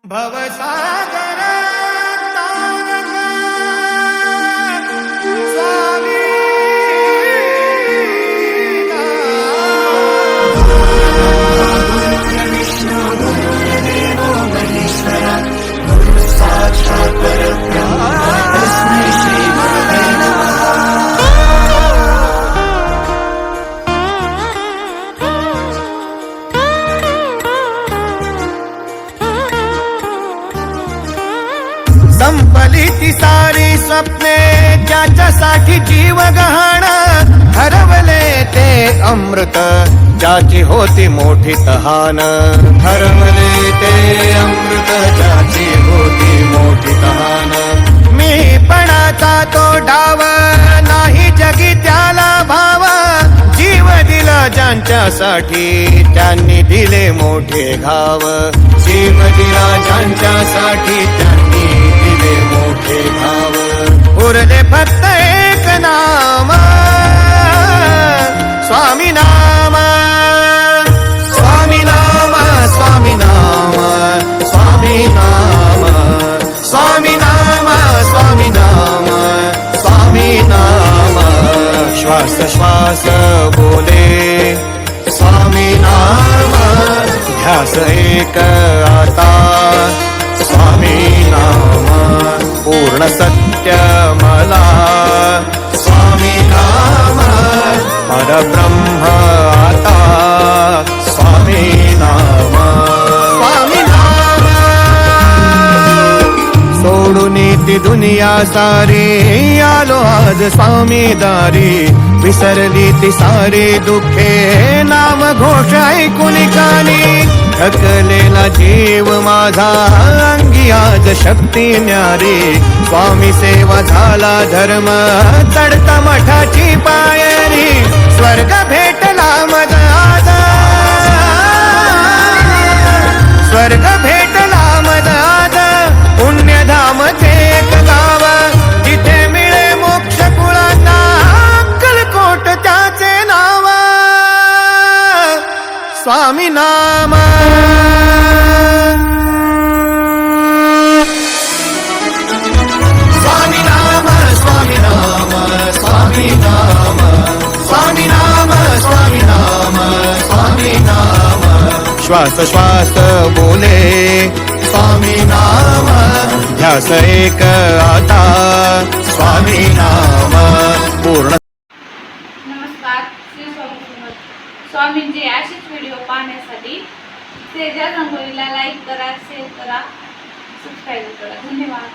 भवसागर तारक स्वामी विष्णु गुरुदेवो महेश्वर गुरु साक्षात् परब्रह्म तस्मै श्री गुरवे नमः। संपलीती सारी स्वप्ने ज्याच्यासाठी जीव गहाण हरवले ते अमृत ज्याची होती मोठी तहान। हरवले ते अमृत ज्याची होती मोठी तहान। मी पणाचा तो डाव नाही जगी त्याला भाव जीव दिला ज्यांच्यासाठी त्यांनी दिले मोठे घाव। जीव दिला ज्यांच्यासाठी त्यांनी दिले मोठे घाव। उरले फक्त एक नाम स्वामी नाम स्वामी नाम स्वामी नाम स्वामी नाम स्वामी नाम स्वामी नाम स्वामी नाम। श्वास श्वास बोले स्वामी नाम ध्यास एक आता स्वामी नाम। पूर्ण सत्य मला स्वामी नाम परब्रह्म आता स्वामी नाम स्वामी नाम। सोडून ती दुनिया सारी आलो आज स्वामी दारी। विसरली ती सारी दुःखे नाम घोष ऐकून कानी। थकलेला जीव माझा अंगी आज शक्ती न्यारी। स्वामी सेवा झाला धर्म चढता मठाची पायरी। स्वर्ग भेटला मज आज स्वर्ग भेटला मज आज। पुण्यधाम ते एक गाव जिथे मिळे मोक्ष कुळांना अक्कलकोट त्याचे नाव स्वामी नाम स्वामी नाम स्वामी नाम स्वामी नाम स्वामी नाम स्वामी नाम स्वामी नाम। श्वास श्वास बोले स्वामी नाम ध्यास एक आता स्वामी नाम। पूर्ण स्वामींचे असेच व्हिडिओ पाहण्यासाठी तेजा रंगोलीला लाईक करा, शेअर करा, सबस्क्राईब करा. धन्यवाद.